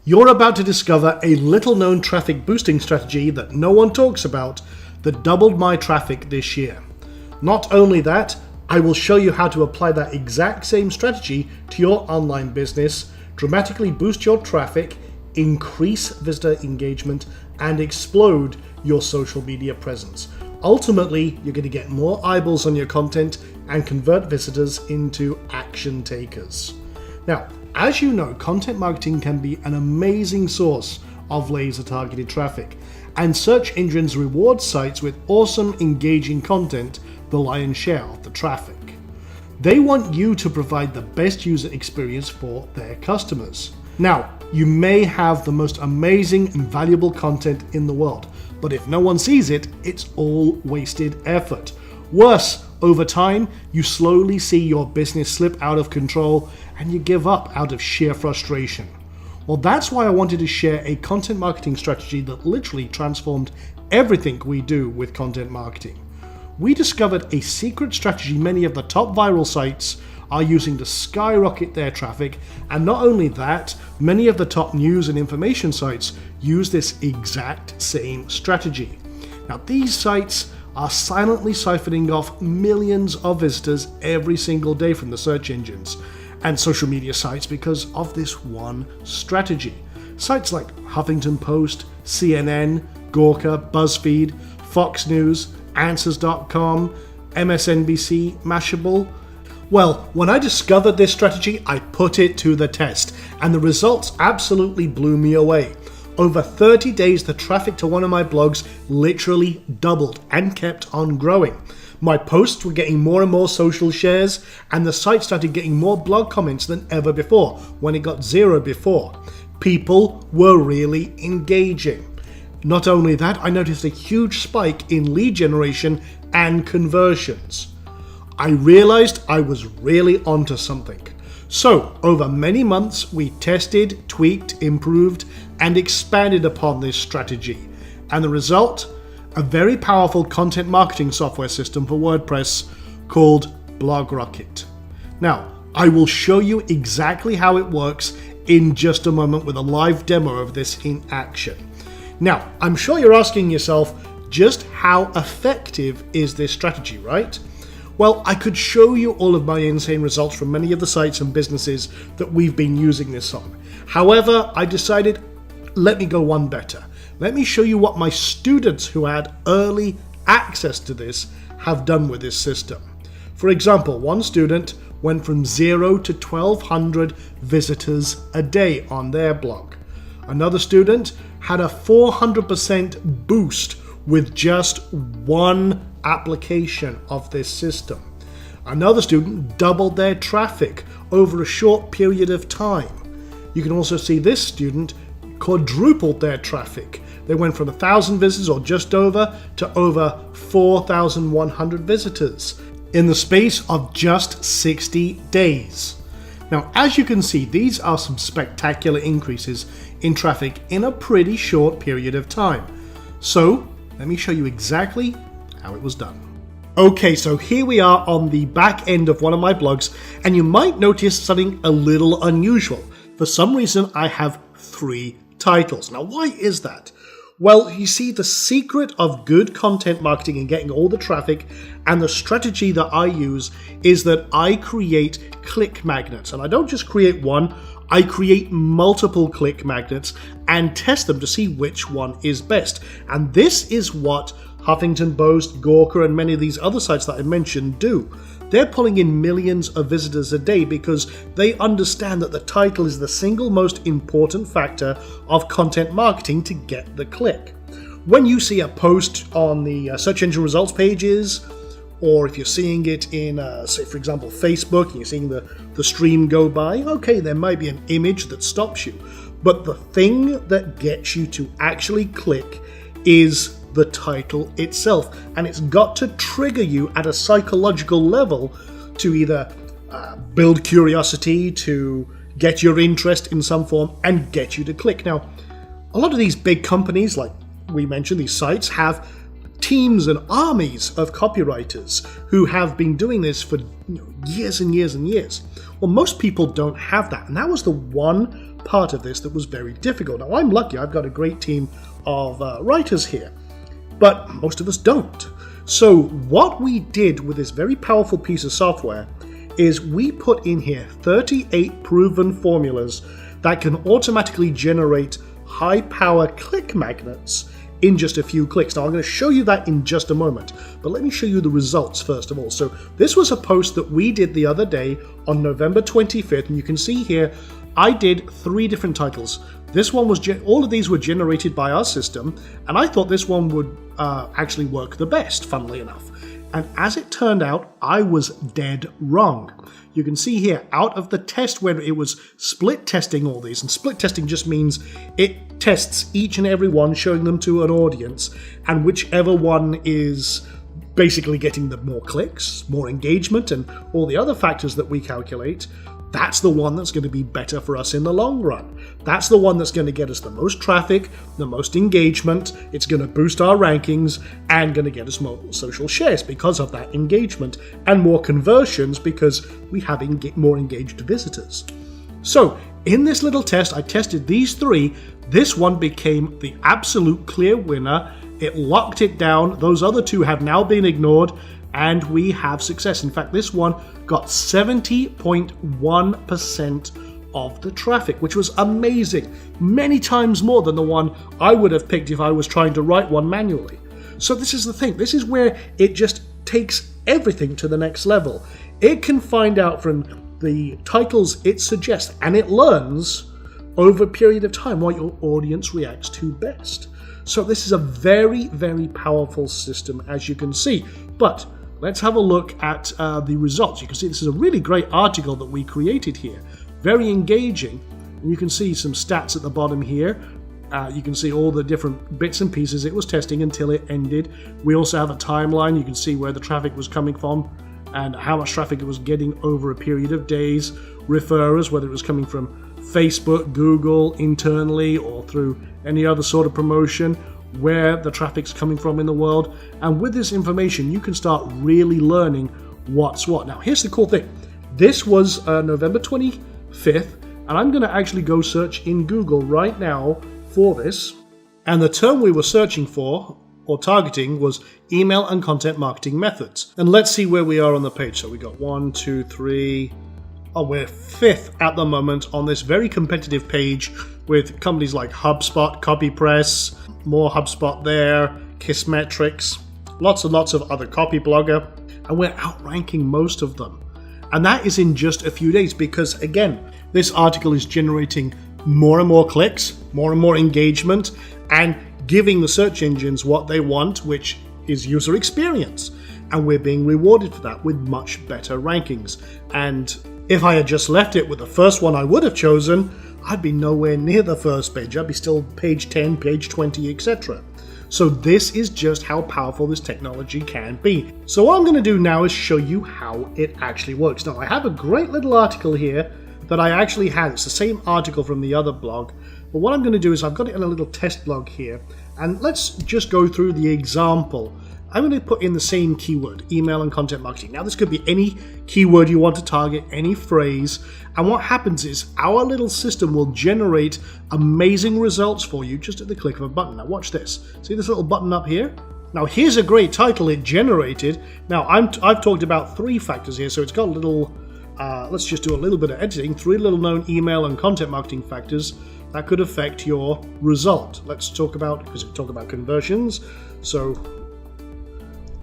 You're about to discover a little-known traffic boosting strategy that no one talks about that doubled my traffic this year. Not only that, I will show you how to apply that exact same strategy to your online business, dramatically boost your traffic, increase visitor engagement, and explode your social media presence. Ultimately, you're going to get more eyeballs on your content and convert visitors into action takers. Now, as you know, content marketing can be an amazing source of laser-targeted traffic, and search engines reward sites with awesome, engaging content the lion's share of the traffic. They want you to provide the best user experience for their customers. Now, you may have the most amazing and valuable content in the world, but if no one sees it, it's all wasted effort. Worse, over time, you slowly see your business slip out of control and you give up out of sheer frustration. Well, that's why I wanted to share a content marketing strategy that literally transformed everything we do with content marketing. We discovered a secret strategy many of the top viral sites are using to skyrocket their traffic, and not only that, many of the top news and information sites use this exact same strategy. Now, these sites are silently siphoning off millions of visitors every single day from the search engines and social media sites because of this one strategy. Sites like Huffington Post, CNN, Gawker, BuzzFeed, Fox News, Answers.com, MSNBC, Mashable. Well, when I discovered this strategy, I put it to the test, and the results absolutely blew me away. Over 30 days, the traffic to one of my blogs literally doubled and kept on growing. My posts were getting more and more social shares, and the site started getting more blog comments than ever before, when it got 0 before. People were really engaging. Not only that, I noticed a huge spike in lead generation and conversions. I realized I was really onto something. So, over many months, we tested, tweaked, improved, and expanded upon this strategy. And the result? A very powerful content marketing software system for WordPress called BlogRocket. Now, I will show you exactly how it works in just a moment with a live demo of this in action. Now, I'm sure you're asking yourself, just how effective is this strategy, right? Well, I could show you all of my insane results from many of the sites and businesses that we've been using this on. However, I decided, let me go one better. Let me show you what my students who had early access to this have done with this system. For example, one student went from 0 to 1,200 visitors a day on their blog. Another student had a 400% boost with just one application of this system. Another student doubled their traffic over a short period of time. You can also see this student quadrupled their traffic. They went from 1,000 visitors or just over to over 4,100 visitors in the space of just 60 days. Now, as you can see, these are some spectacular increases in traffic in a pretty short period of time. So, let me show you exactly how it was done. Okay, so here we are on the back end of one of my blogs, and you might notice something a little unusual. For some reason, I have 3 titles. Now, why is that? Well, you see, the secret of good content marketing and getting all the traffic and the strategy that I use is that I create click magnets. And I don't just create one, I create multiple click magnets and test them to see which one is best. And this is what Huffington Post, Gawker, and many of these other sites that I mentioned do. They're pulling in millions of visitors a day because they understand that the title is the single most important factor of content marketing to get the click. When you see a post on the search engine results pages, or if you're seeing it in, say, for example, Facebook, and you're seeing the stream go by, okay, there might be an image that stops you. But the thing that gets you to actually click is the title itself, and it's got to trigger you at a psychological level to either build curiosity, to get your interest in some form, and get you to click. Now, a lot of these big companies, like we mentioned, these sites have teams and armies of copywriters who have been doing this for years and years and years. Well, most people don't have that, and that was the one part of this that was very difficult. Now, I'm lucky, I've got a great team of writers here, but most of us don't. So what we did with this very powerful piece of software is we put in here 38 proven formulas that can automatically generate high-power click magnets in just a few clicks. Now, I'm going to show you that in just a moment, but let me show you the results first of all. So this was a post that we did the other day on November 25th, and you can see here I did 3 different titles. This one was, all of these were generated by our system, and I thought this one would actually work the best, funnily enough. And as it turned out, I was dead wrong. You can see here, out of the test where it was split testing all these, and split testing just means it tests each and every one, showing them to an audience, and whichever one is basically getting the more clicks, more engagement, and all the other factors that we calculate, that's the one that's going to be better for us in the long run. That's the one that's going to get us the most traffic, the most engagement. It's going to boost our rankings and going to get us more social shares because of that engagement, and more conversions because we have more engaged visitors. So in this little test, I tested these 3. This one became the absolute clear winner. It locked it down. Those other 2 have now been ignored, and we have success. In fact, this one got 70.1% of the traffic, which was amazing. Many times more than the one I would have picked if I was trying to write one manually. So this is the thing. This is where it just takes everything to the next level. It can find out from the titles it suggests, and it learns over a period of time what your audience reacts to best. So this is a very, very powerful system, as you can see. But let's have a look at the results. You can see this is a really great article that we created here. Very engaging. And you can see some stats at the bottom here. You can see all the different bits and pieces it was testing until it ended. We also have a timeline. You can see where the traffic was coming from and how much traffic it was getting over a period of days. Referrers, whether it was coming from Facebook, Google, internally, or through any other sort of promotion, where the traffic's coming from in the world. And with this information, you can start really what's what. Now, here's the cool thing. This was November 25th, and I'm going to actually go search in Google right now for this. And the term we were searching for, or targeting, was email and content marketing methods. And let's see where we are on the page. So we got 1, 2, 3. Oh, we're 5th at the moment on this very competitive page with companies like HubSpot, CopyPress, more HubSpot there, Kissmetrics, lots and lots of other copy blogger, and we're outranking most of them. And that is in just a few days because, again, this article is generating more and more clicks, more and more engagement, and giving the search engines what they want, which is user experience. And we're being rewarded for that with much better rankings. And if I had just left it with the first one I would have chosen, I'd be nowhere near the first page. I'd be still page 10, page 20, etc. So this is just how powerful this technology can be. So what I'm going to do now is show you how it actually works. Now, I have a great little article here that I actually had. It's the same article from the other blog. But what I'm going to do is I've got it in a little test blog here. And let's just go through the example. I'm going to put in the same keyword, email and content marketing. Now, this could be any keyword you want to target, any phrase. And what happens is our little system will generate amazing results for you just at the click of a button. Now, watch this. See this little button up here? Now, here's a great title it generated. Now, I've talked about 3 factors here. So it's got a little, let's just do a little bit of editing. 3 little known email and content marketing factors that could affect your result. Let's talk about, because we talk about conversions. So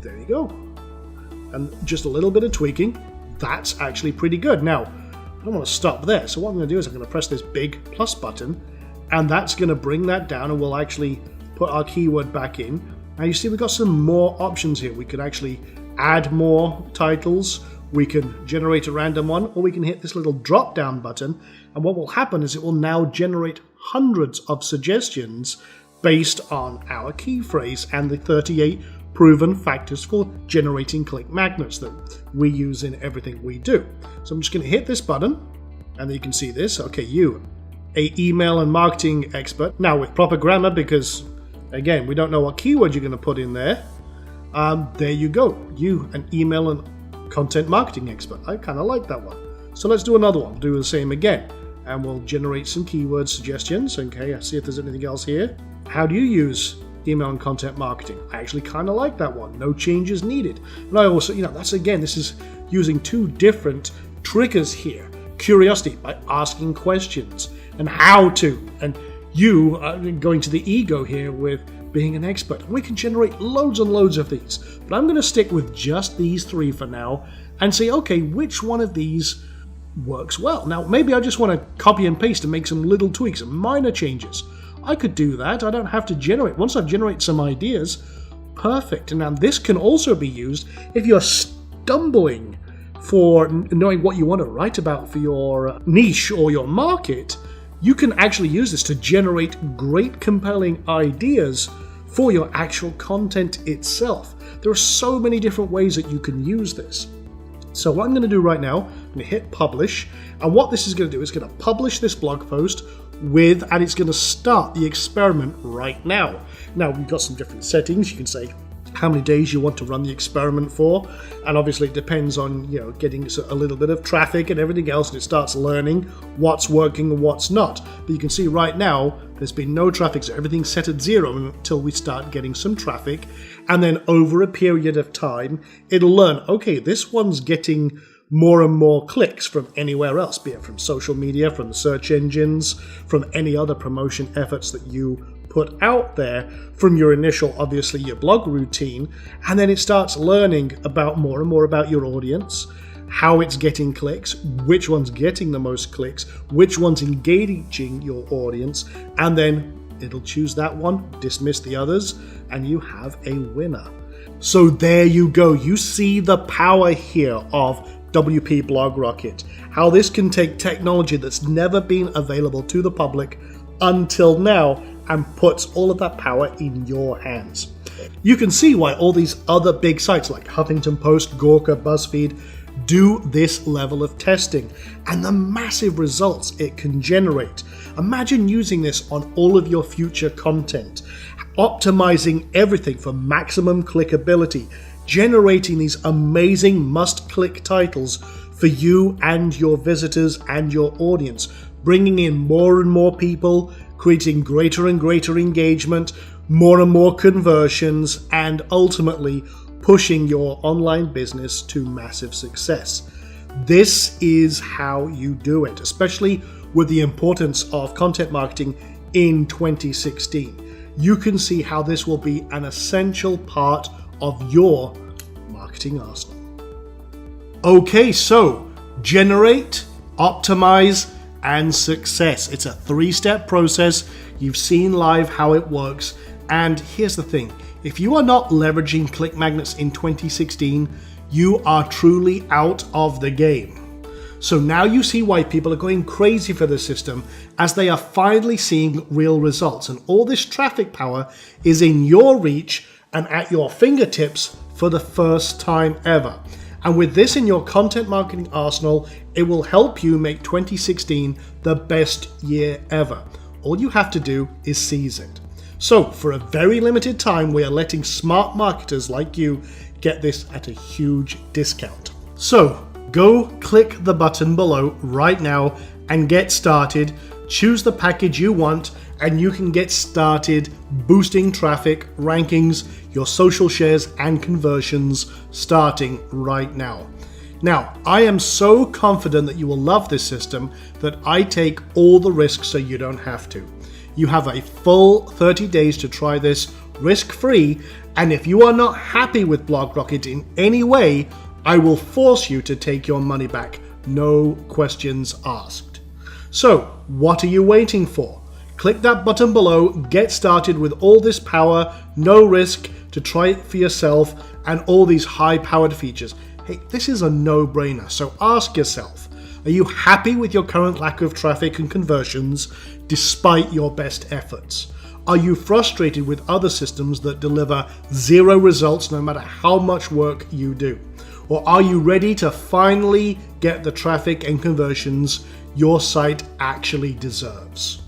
there you go. And just a little bit of tweaking. That's actually pretty good. Now, I don't want to stop there. So what I'm going to do is I'm going to press this big plus button, and that's going to bring that down, and we'll actually put our keyword back in. Now you see we've got some more options here. We could actually add more titles. We can generate a random one, or we can hit this little drop down button. And what will happen is it will now generate hundreds of suggestions based on our key phrase and the 38 proven factors for generating click magnets that we use in everything we do. So I'm just going to hit this button, and you can see this. Okay, you, a email and marketing expert. Now with proper grammar, because again, we don't know what keyword you're going to put in there. there you go. You, an email and content marketing expert. I kind of like that one. So let's do another one. Do the same again. And we'll generate some keyword suggestions. Okay, I'll see if there's anything else here. How do you use email and content marketing? I actually kind of like that one. No changes needed. And I also, that's again, this is using two different triggers here. Curiosity by asking questions, and how to, and you going to the ego here with being an expert. We can generate loads and loads of these, but I'm going to stick with just these three for now and say, okay, which one of these works well? Now, maybe I just want to copy and paste and make some little tweaks and minor changes. I could do that. I don't have to generate. Once I've generated some ideas, perfect. And now this can also be used if you're stumbling for knowing what you want to write about for your niche or your market. You can actually use this to generate great, compelling ideas for your actual content itself. There are so many different ways that you can use this. So what I'm going to do right now, I'm going to hit publish, and what this is going to do is going to publish this blog post and it's going to start the experiment right now. Now we've got some different settings. You can say how many days you want to run the experiment for, and obviously it depends on getting a little bit of traffic and everything else, and it starts learning what's working and what's not. But you can see right now there's been no traffic, so everything's set at 0 until we start getting some traffic, and then over a period of time it'll learn, okay, this one's getting more and more clicks from anywhere else, be it from social media, from the search engines, from any other promotion efforts that you put out there, from your initial, obviously, your blog routine, and then it starts learning about more and more about your audience, how it's getting clicks, which one's getting the most clicks, which one's engaging your audience, and then it'll choose that one, dismiss the others, and you have a winner. So there you go. You see the power here of WP Blog Rocket, how this can take technology that's never been available to the public until now and puts all of that power in your hands. You can see why all these other big sites like Huffington Post, Gawker, BuzzFeed do this level of testing and the massive results it can generate. Imagine using this on all of your future content, optimizing everything for maximum clickability, generating these amazing must-click titles for you and your visitors and your audience, bringing in more and more people, creating greater and greater engagement, more and more conversions, and ultimately pushing your online business to massive success. This is how you do it, especially with the importance of content marketing in 2016. You can see how this will be an essential part of your marketing arsenal. Okay, so generate, optimize, and success. It's a 3-step process. You've seen live how it works. And here's the thing. If you are not leveraging click magnets in 2016, you are truly out of the game. So now you see why people are going crazy for the system, as they are finally seeing real results. And all this traffic power is in your reach and at your fingertips for the first time ever. And with this in your content marketing arsenal, it will help you make 2016 the best year ever. All you have to do is seize it. So for a very limited time, we are letting smart marketers like you get this at a huge discount. So go click the button below right now and get started. Choose the package you want, and you can get started boosting traffic, rankings, your social shares, and conversions starting right now. Now, I am so confident that you will love this system that I take all the risks so you don't have to. You have a full 30 days to try this risk-free, and if you are not happy with BlogRocket in any way, I will force you to take your money back, no questions asked. So, what are you waiting for? Click that button below, get started with all this power, no risk, to try it for yourself, and all these high-powered features. Hey, this is a no-brainer, so ask yourself, are you happy with your current lack of traffic and conversions despite your best efforts? Are you frustrated with other systems that deliver 0 results no matter how much work you do? Or are you ready to finally get the traffic and conversions your site actually deserves?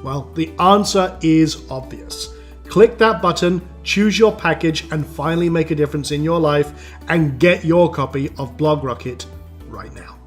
Well, the answer is obvious. Click that button, choose your package, and finally make a difference in your life and get your copy of BlogRocket right now.